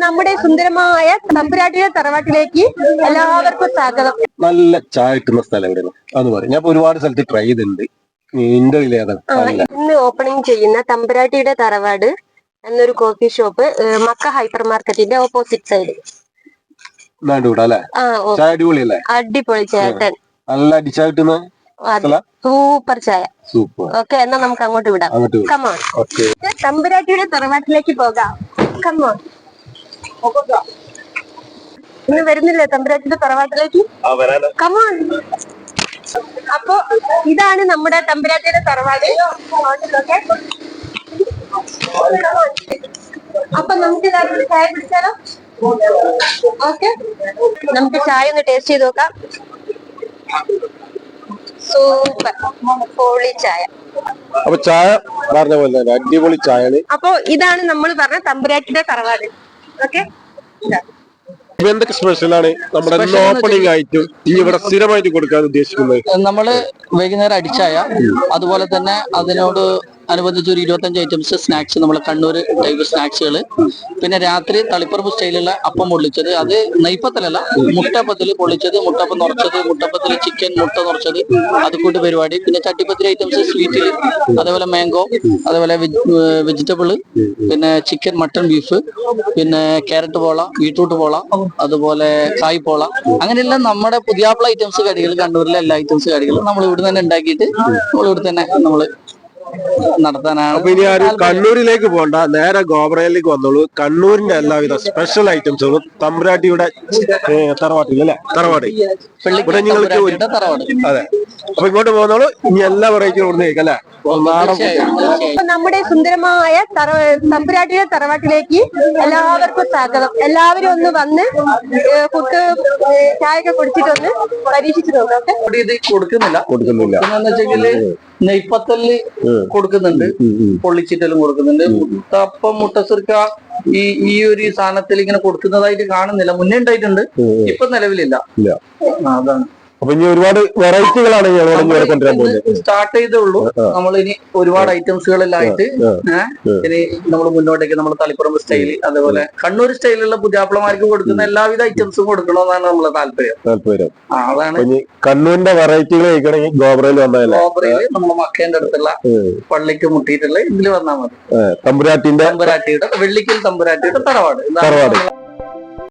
നമ്മുടെ സുന്ദരമായ തമ്പുരാട്ടിയുടെ തറവാട്ടിലേക്ക് എല്ലാവർക്കും സ്വാഗതം. നല്ല ചായ കിട്ടുന്ന സ്ഥലം എവിടെയാണ് അന്ന് പറയും. ഞാൻ ഒരുപാട് സ്ഥലത്ത് ട്രൈ ചെയ്തിട്ടുണ്ട്. ഇന്ന് ഓപ്പണിംഗ് ചെയ്യുന്ന തമ്പുരാട്ടിയുടെ തറവാട് എന്നൊരു കോഫി ഷോപ്പ് മക്ക ഹൈപ്പർ മാർക്കറ്റിന്റെ ഓപ്പോസിറ്റ് സൈഡ്. അടിപൊളിയല്ലേ? അടിപൊളി ചേട്ടൻ, നല്ല അടിച്ചാ കിട്ടുന്ന സൂപ്പർ ചായ. സൂപ്പർ. ഓക്കെ, എന്നാ നമുക്ക് അങ്ങോട്ട് വിടാം. കമോൺ, തമ്പുരാട്ടിയുടെ തറവാട്ടിലേക്ക് പോകാം. കമോൺ. ഇന്ന് വരുന്നില്ലേ തമ്പുരാട്ടിയുടെ തറവാട്ടിലേക്ക്? കമോൺ. അപ്പൊ ഇതാണ് നമ്മുടെ തമ്പുരാട്ടിയുടെ തറവാട്. അപ്പൊ നമുക്ക് എല്ലാവരും ചായ കുടിച്ചാലോ? ഓക്കെ, നമുക്ക് ചായ ഒന്ന് ടേസ്റ്റ് ചെയ്ത് നോക്കാം. സൂപ്പർ പൊളി ചായ. അപ്പൊ ചായ പറഞ്ഞ പോലെ അടിപൊളി ചായ. അപ്പൊ ഇതാണ് നമ്മൾ പറഞ്ഞ തമ്പുരാട്ടിയുടെ തറവാട്. ഓക്കെ, എന്തൊക്കെ സ്പെഷ്യലാണ് നമ്മുടെ ഓപ്പണിംഗ് ആയിട്ട് ഈ ഇവിടെ സ്ഥിരമായിട്ട് കൊടുക്കാൻ ഉദ്ദേശിക്കുന്നത്? നമ്മള് വൈകുന്നേരം അടിച്ചായ, അതുപോലെ തന്നെ അതിനോട് അനുബന്ധിച്ച് ഒരു 25 ഐറ്റംസ് സ്നാക്സ്, നമ്മൾ കണ്ണൂർ ടൈപ്പ് സ്നാക്സുകൾ. പിന്നെ രാത്രി തളിപ്പറമ്പ് സ്റ്റൈലുള്ള അപ്പം പൊള്ളിച്ചത്, അത് നെയ്പ്പത്തിലല്ല, മുട്ടപ്പത്തിൽ പൊള്ളിച്ചത്, മുട്ടപ്പം നിറച്ചത്, മുട്ടപ്പത്തിൽ ചിക്കൻ മുട്ട നിറച്ചത്, അതുകൂട്ട് പരിപാടി. പിന്നെ ചട്ടിപ്പത്തിരി ഐറ്റംസ് സ്വീറ്റിൽ, അതേപോലെ മാംഗോ, അതേപോലെ വെജിറ്റബിള്, പിന്നെ ചിക്കൻ മട്ടൺ ബീഫ്, പിന്നെ ക്യാരറ്റ് പോള, ബീട്രൂട്ട് പോള, അതുപോലെ കായ് പോള, അങ്ങനെയെല്ലാം നമ്മുടെ പുതിയാപ്പിള ഐറ്റംസ് കടികൾ, കണ്ണൂരിലെ എല്ലാ ഐറ്റംസ് കടികളും നമ്മൾ ഇവിടെ തന്നെ ഉണ്ടാക്കിയിട്ട് നമ്മൾ ഇവിടെ തന്നെ നമ്മള് നടത്താനാണ്. അപ്പൊ ഇനി ആരും കണ്ണൂരിലേക്ക് പോകണ്ട, നേരെ ഗോബ്രയിലേക്ക് വന്നോളൂ. കണ്ണൂരിന്റെ എല്ലാവിധ സ്പെഷ്യൽ ഐറ്റംസുകളും തമ്പുരാട്ടിയുടെ തറവാട്ടിലല്ലേ? തറവാട് ഇവിടെ നിങ്ങൾക്ക് തറവാട്. അതെ, അപ്പൊ ഇങ്ങോട്ട് പോകുന്നോളൂ. ഇനി എല്ലാ വെറൈറ്റിയും ഇവിടെ കഴിക്കല്ലേ? നമ്മുടെ സുന്ദരമായ തമ്പുരാട്ടിയുടെ തറവാട്ടിലേക്ക് എല്ലാവർക്കും സ്വാഗതം. എല്ലാവരും ഒന്ന് വന്ന് ഫുഡ് ചായ ഒക്കെ കുടിച്ചിട്ടൊന്ന് പരീക്ഷിച്ചു നോക്കാം. കൊടുക്കുന്നില്ല എന്ന് വെച്ചെങ്കില് നെയ്പ്പത്തല് കൊടുക്കുന്നുണ്ട്, പൊള്ളിച്ചിട്ടെല്ലാം കൊടുക്കുന്നുണ്ട്. മുട്ടപ്പം, മുട്ടസുർക്ക ഈ ഒരു സാധനത്തിൽ ഇങ്ങനെ കൊടുക്കുന്നതായിട്ട് കാണുന്നില്ല. മുന്നേ ഉണ്ടായിട്ടുണ്ട്, ഇപ്പൊ നിലവിലില്ല. അതാണ്. അപ്പൊ ഇനി ഒരുപാട് വെറൈറ്റികളാണ് സ്റ്റാർട്ട് ചെയ്തേ ഉള്ളൂ. നമ്മൾ ഇനി ഒരുപാട് ഐറ്റംസുകളിലായിട്ട് ഇനി നമ്മൾ മുന്നോട്ടേക്ക് നമ്മൾ തളിപ്പറമ്പ് സ്റ്റൈല്, അതേപോലെ കണ്ണൂർ സ്റ്റൈലുള്ള പുതിയാപ്പിളമാർക്ക് കൊടുക്കുന്ന എല്ലാവിധ ഐറ്റംസും കൊടുക്കണമെന്നാണ് നമ്മളെ താല്പര്യം. അതാണ് കണ്ണൂരിന്റെ വെറൈറ്റികൾ കഴിക്കണമെങ്കിൽ ഗോബ്രയിൽ വന്നതല്ലേ? ഗോബ്രയില് നമ്മളെ മക്കേന്റെ അടുത്തുള്ള പള്ളിക്ക് മുട്ടിയിട്ടുള്ള ഇതില് വന്നാൽ മതി. തമ്പുരാട്ടിയുടെ വെള്ളിക്കൽ തമ്പുരാട്ടിയുടെ തറവാട്.